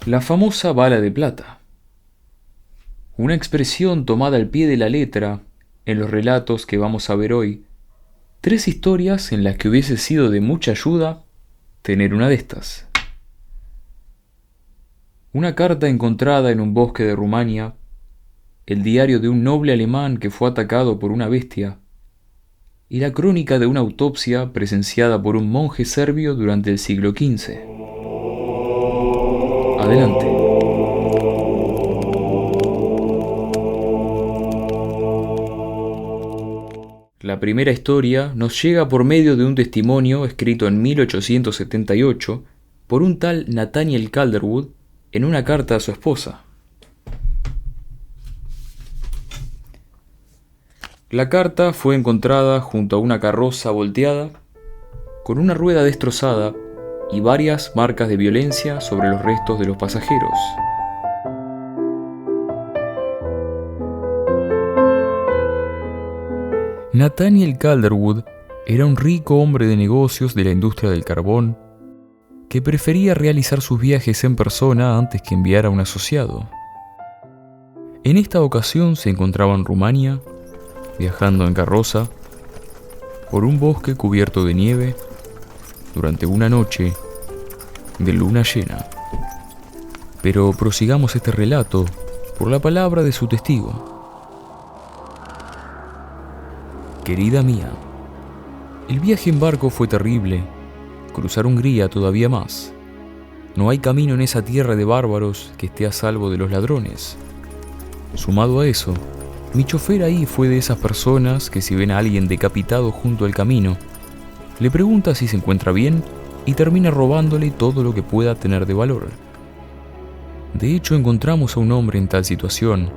La famosa bala de plata. Una expresión tomada al pie de la letra en los relatos que vamos a ver hoy. Tres historias en las que hubiese sido de mucha ayuda tener una de estas. Una carta encontrada en un bosque de Rumania, el diario de un noble alemán que fue atacado por una bestia, y la crónica de una autopsia presenciada por un monje serbio durante el siglo XV. Adelante. La primera historia nos llega por medio de un testimonio escrito en 1878 por un tal Nathaniel Calderwood en una carta a su esposa. La carta fue encontrada junto a una carroza volteada, con una rueda destrozada y varias marcas de violencia sobre los restos de los pasajeros. Nathaniel Calderwood era un rico hombre de negocios de la industria del carbón que prefería realizar sus viajes en persona antes que enviar a un asociado. En esta ocasión se encontraba en Rumania, viajando en carroza por un bosque cubierto de nieve durante una noche de luna llena. Pero prosigamos este relato por la palabra de su testigo. Querida mía, el viaje en barco fue terrible, cruzar Hungría todavía más. No hay camino en esa tierra de bárbaros que esté a salvo de los ladrones. Sumado a eso, mi chofer ahí fue de esas personas que si ven a alguien decapitado junto al camino, le pregunta si se encuentra bien y termina robándole todo lo que pueda tener de valor. De hecho, encontramos a un hombre en tal situación,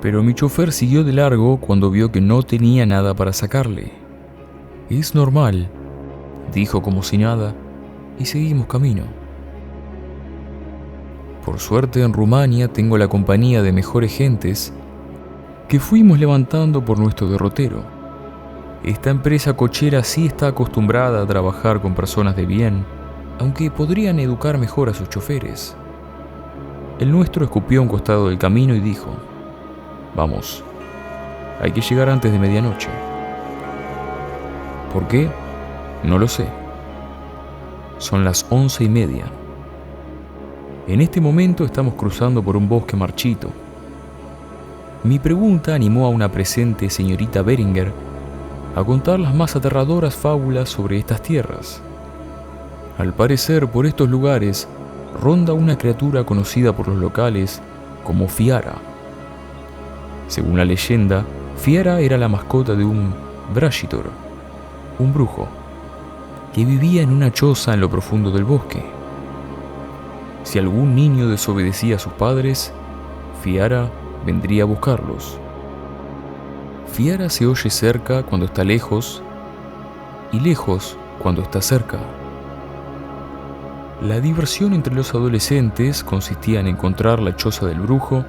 pero mi chofer siguió de largo cuando vio que no tenía nada para sacarle. Es normal, dijo como si nada, y seguimos camino. Por suerte en Rumania tengo la compañía de mejores gentes que fuimos levantando por nuestro derrotero. Esta empresa cochera sí está acostumbrada a trabajar con personas de bien, aunque podrían educar mejor a sus choferes. El nuestro escupió a un costado del camino y dijo: vamos, hay que llegar antes de medianoche. ¿Por qué? No lo sé. Son las 11:30. En este momento estamos cruzando por un bosque marchito. Mi pregunta animó a una presente señorita Beringer a contar las más aterradoras fábulas sobre estas tierras. Al parecer, por estos lugares ronda una criatura conocida por los locales como Fiara. Según la leyenda, Fiara era la mascota de un Brashitor, un brujo, que vivía en una choza en lo profundo del bosque. Si algún niño desobedecía a sus padres, Fiara vendría a buscarlos. Fiara se oye cerca cuando está lejos y lejos cuando está cerca. La diversión entre los adolescentes consistía en encontrar la choza del brujo,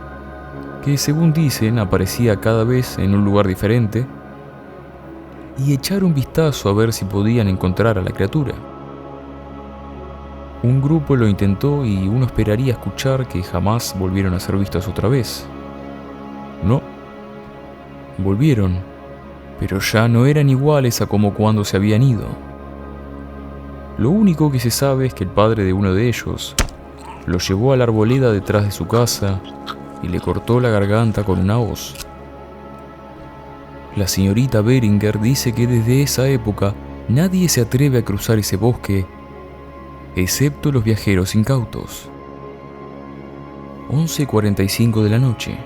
que según dicen aparecía cada vez en un lugar diferente, y echar un vistazo a ver si podían encontrar a la criatura. Un grupo lo intentó y uno esperaría escuchar que jamás volvieron a ser vistos otra vez. No, volvieron, pero ya no eran iguales a como cuando se habían ido. Lo único que se sabe es que el padre de uno de ellos lo llevó a la arboleda detrás de su casa y le cortó la garganta con una hoz. La señorita Beringer dice que desde esa época nadie se atreve a cruzar ese bosque, excepto los viajeros incautos. 11:45 de la noche.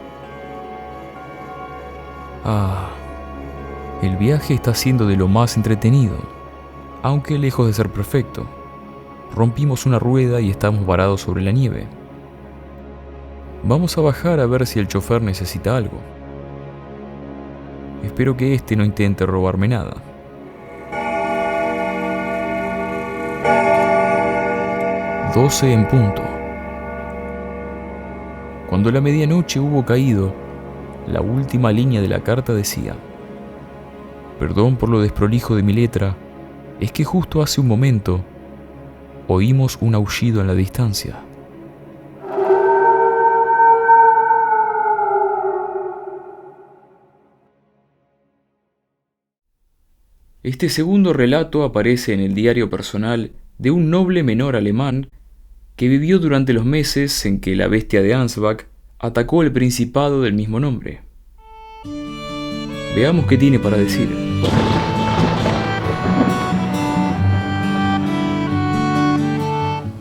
El viaje está siendo de lo más entretenido, aunque lejos de ser perfecto. Rompimos una rueda y estamos varados sobre la nieve. Vamos a bajar a ver si el chofer necesita algo. Espero que este no intente robarme nada. 12 en punto. Cuando la medianoche hubo caído, la última línea de la carta decía: perdón por lo desprolijo de mi letra, es que justo hace un momento oímos un aullido en la distancia. Este segundo relato aparece en el diario personal de un noble menor alemán que vivió durante los meses en que la bestia de Ansbach atacó el principado del mismo nombre. Veamos qué tiene para decir.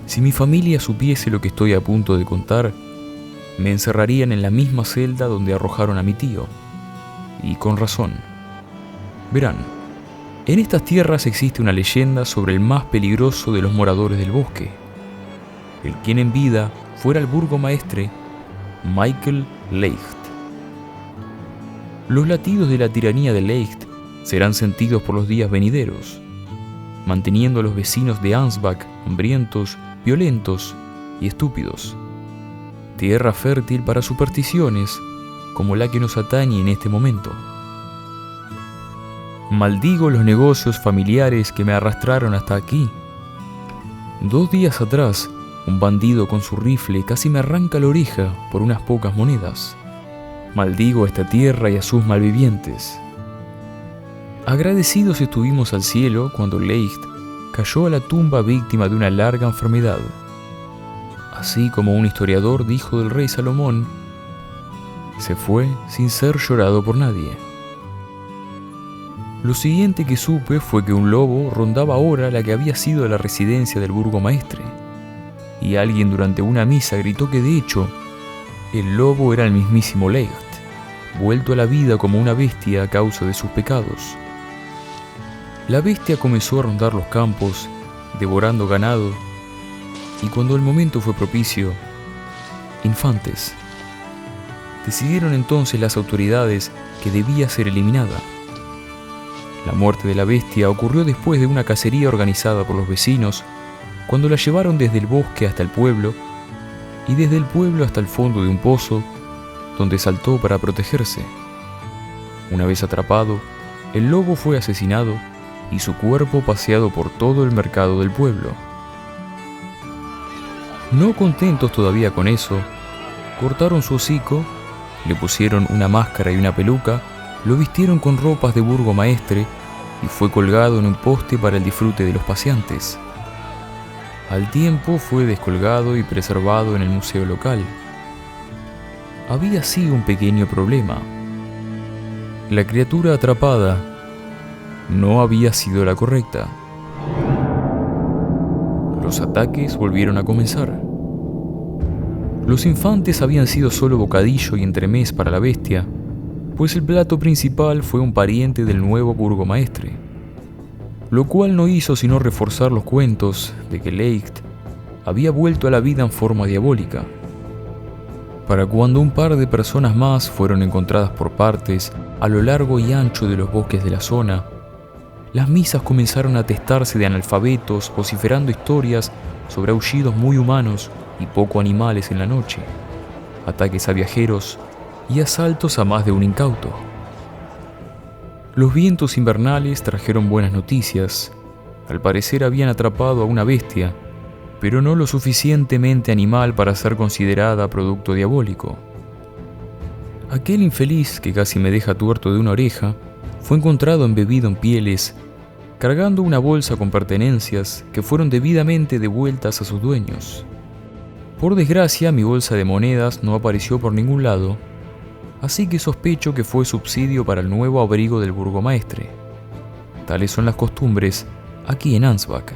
Si mi familia supiese lo que estoy a punto de contar, me encerrarían en la misma celda donde arrojaron a mi tío. Y con razón. Verán, en estas tierras existe una leyenda sobre el más peligroso de los moradores del bosque, el quien en vida fuera el burgomaestre Michael Leicht. Los latidos de la tiranía de Leicht serán sentidos por los días venideros, manteniendo a los vecinos de Ansbach hambrientos, violentos y estúpidos. Tierra fértil para supersticiones como la que nos atañe en este momento. Maldigo los negocios familiares que me arrastraron hasta aquí. 2 días atrás, un bandido con su rifle casi me arranca la oreja por unas pocas monedas. Maldigo a esta tierra y a sus malvivientes. Agradecidos estuvimos al cielo cuando Leicht cayó a la tumba víctima de una larga enfermedad. Así como un historiador dijo del rey Salomón, se fue sin ser llorado por nadie. Lo siguiente que supe fue que un lobo rondaba ahora la que había sido la residencia del burgomaestre, y alguien durante una misa gritó que de hecho, el lobo era el mismísimo Leicht, vuelto a la vida como una bestia a causa de sus pecados. La bestia comenzó a rondar los campos, devorando ganado, y cuando el momento fue propicio, infantes. Decidieron entonces las autoridades que debía ser eliminada. La muerte de la bestia ocurrió después de una cacería organizada por los vecinos, cuando la llevaron desde el bosque hasta el pueblo, y desde el pueblo hasta el fondo de un pozo, donde saltó para protegerse. Una vez atrapado, el lobo fue asesinado y su cuerpo paseado por todo el mercado del pueblo. No contentos todavía con eso, cortaron su hocico, le pusieron una máscara y una peluca, lo vistieron con ropas de burgomaestre y fue colgado en un poste para el disfrute de los paseantes. Al tiempo fue descolgado y preservado en el museo local. Había sí un pequeño problema. La criatura atrapada no había sido la correcta. Los ataques volvieron a comenzar. Los infantes habían sido solo bocadillo y entremés para la bestia, pues el plato principal fue un pariente del nuevo burgomaestre, lo cual no hizo sino reforzar los cuentos de que Leicht había vuelto a la vida en forma diabólica. Para cuando un par de personas más fueron encontradas por partes a lo largo y ancho de los bosques de la zona, las misas comenzaron a atestarse de analfabetos vociferando historias sobre aullidos muy humanos y poco animales en la noche, ataques a viajeros y asaltos a más de un incauto. Los vientos invernales trajeron buenas noticias. Al parecer habían atrapado a una bestia, pero no lo suficientemente animal para ser considerada producto diabólico. Aquel infeliz que casi me deja tuerto de una oreja fue encontrado embebido en pieles, cargando una bolsa con pertenencias que fueron debidamente devueltas a sus dueños. Por desgracia, mi bolsa de monedas no apareció por ningún lado, así que sospecho que fue subsidio para el nuevo abrigo del burgomaestre. Tales son las costumbres aquí en Ansbach.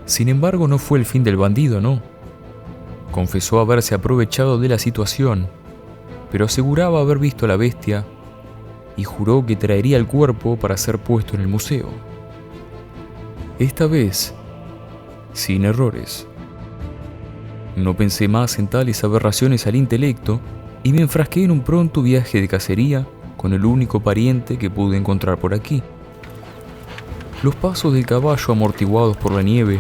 Sin embargo, no fue el fin del bandido, no. Confesó haberse aprovechado de la situación, pero aseguraba haber visto a la bestia y juró que traería el cuerpo para ser puesto en el museo. Esta vez, sin errores. No pensé más en tales aberraciones al intelecto y me enfrasqué en un pronto viaje de cacería con el único pariente que pude encontrar por aquí. Los pasos del caballo amortiguados por la nieve,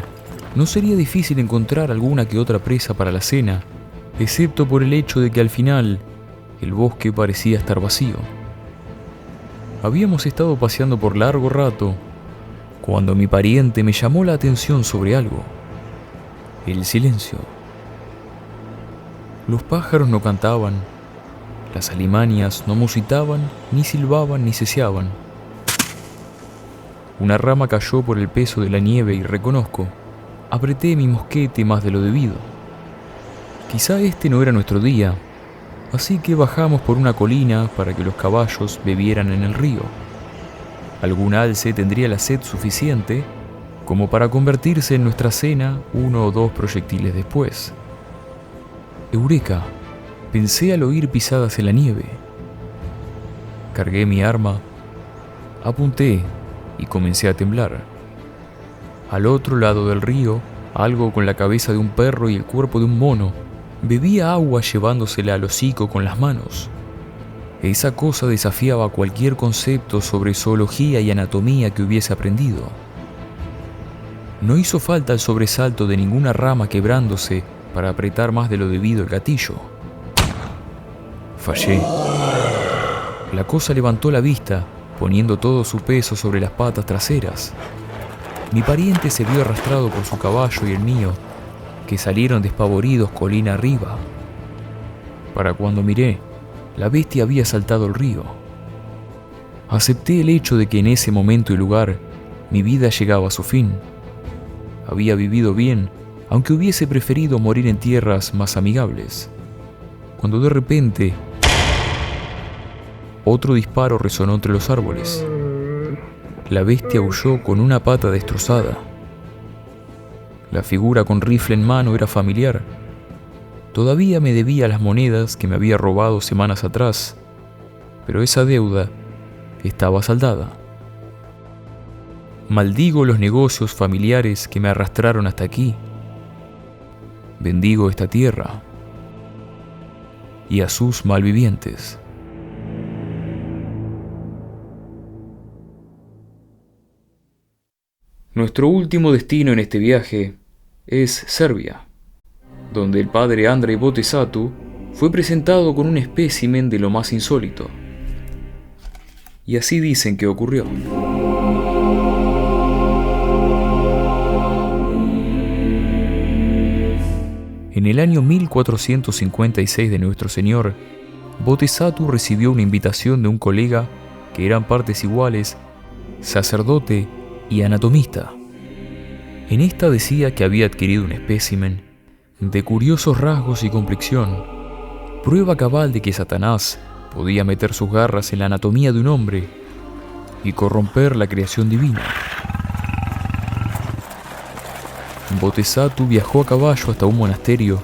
no sería difícil encontrar alguna que otra presa para la cena, excepto por el hecho de que al final el bosque parecía estar vacío. Habíamos estado paseando por largo rato cuando mi pariente me llamó la atención sobre algo: el silencio. Los pájaros no cantaban, las alimañas no musitaban, ni silbaban ni ceceaban. Una rama cayó por el peso de la nieve y reconozco, apreté mi mosquete más de lo debido. Quizá este no era nuestro día, así que bajamos por una colina para que los caballos bebieran en el río. Algún alce tendría la sed suficiente como para convertirse en nuestra cena 1 o 2 proyectiles después. ¡Eureka!, pensé al oír pisadas en la nieve. Cargué mi arma, apunté y comencé a temblar. Al otro lado del río, algo con la cabeza de un perro y el cuerpo de un mono bebía agua llevándosela al hocico con las manos. Esa cosa desafiaba cualquier concepto sobre zoología y anatomía que hubiese aprendido. No hizo falta el sobresalto de ninguna rama quebrándose para apretar más de lo debido el gatillo. Fallé. La cosa levantó la vista, poniendo todo su peso sobre las patas traseras. Mi pariente se vio arrastrado por su caballo y el mío, que salieron despavoridos colina arriba. Para cuando miré, la bestia había saltado el río. Acepté el hecho de que en ese momento y lugar mi vida llegaba a su fin. Había vivido bien, aunque hubiese preferido morir en tierras más amigables. Cuando de repente, otro disparo resonó entre los árboles. La bestia huyó con una pata destrozada. La figura con rifle en mano era familiar. Todavía me debía las monedas que me había robado semanas atrás, pero esa deuda estaba saldada. Maldigo los negocios familiares que me arrastraron hasta aquí. Bendigo esta tierra y a sus malvivientes. Nuestro último destino en este viaje es Serbia, donde el padre Andrei Botezatu fue presentado con un espécimen de lo más insólito. Y así dicen que ocurrió. En el año 1456 de nuestro Señor, Botezatu recibió una invitación de un colega que eran partes iguales, sacerdote y anatomista. En esta decía que había adquirido un espécimen de curiosos rasgos y complexión, prueba cabal de que Satanás podía meter sus garras en la anatomía de un hombre y corromper la creación divina. Botezatu viajó a caballo hasta un monasterio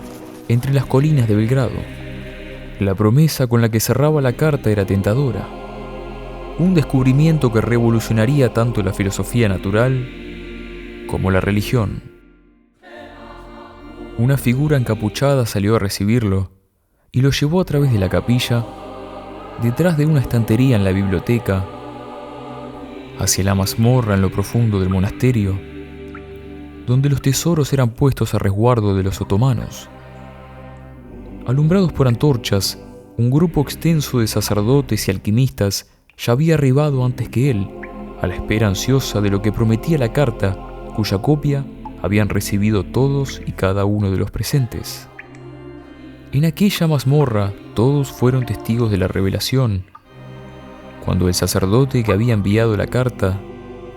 entre las colinas de Belgrado. La promesa con la que cerraba la carta era tentadora. Un descubrimiento que revolucionaría tanto la filosofía natural como la religión. Una figura encapuchada salió a recibirlo y lo llevó a través de la capilla, detrás de una estantería en la biblioteca, hacia la mazmorra en lo profundo del monasterio, donde los tesoros eran puestos a resguardo de los otomanos. Alumbrados por antorchas, un grupo extenso de sacerdotes y alquimistas ya había arribado antes que él, a la espera ansiosa de lo que prometía la carta, cuya copia habían recibido todos y cada uno de los presentes. En aquella mazmorra todos fueron testigos de la revelación, cuando el sacerdote que había enviado la carta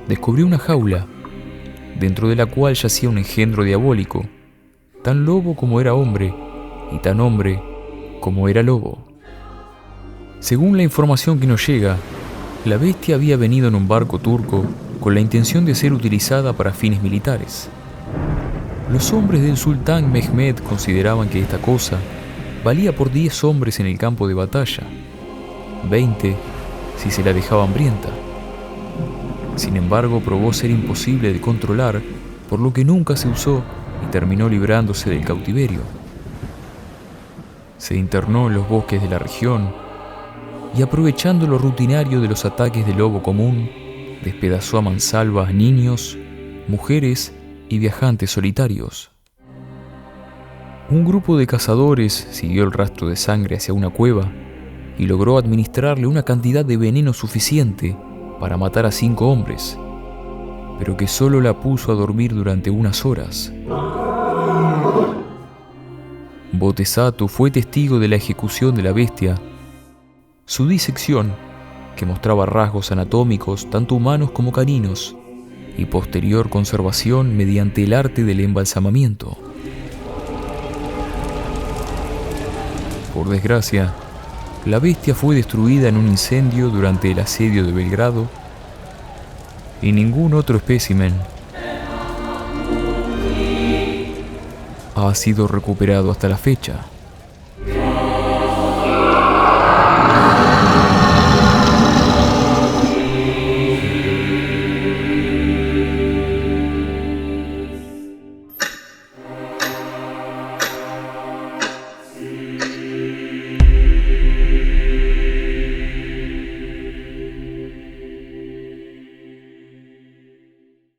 descubrió una jaula, dentro de la cual yacía un engendro diabólico, tan lobo como era hombre, y tan hombre como era lobo. Según la información que nos llega, la bestia había venido en un barco turco con la intención de ser utilizada para fines militares. Los hombres del sultán Mehmed consideraban que esta cosa valía por 10 hombres en el campo de batalla, 20 si se la dejaba hambrienta. Sin embargo, probó ser imposible de controlar, por lo que nunca se usó y terminó librándose del cautiverio. Se internó en los bosques de la región y, aprovechando lo rutinario de los ataques de lobo común, despedazó a mansalva niños, mujeres y viajantes solitarios. Un grupo de cazadores siguió el rastro de sangre hacia una cueva y logró administrarle una cantidad de veneno suficiente para matar a 5 hombres, pero que solo la puso a dormir durante unas horas. Botezatu fue testigo de la ejecución de la bestia. Su disección, que mostraba rasgos anatómicos tanto humanos como caninos, y posterior conservación mediante el arte del embalsamamiento. Por desgracia, la bestia fue destruida en un incendio durante el asedio de Belgrado y ningún otro espécimen ha sido recuperado hasta la fecha.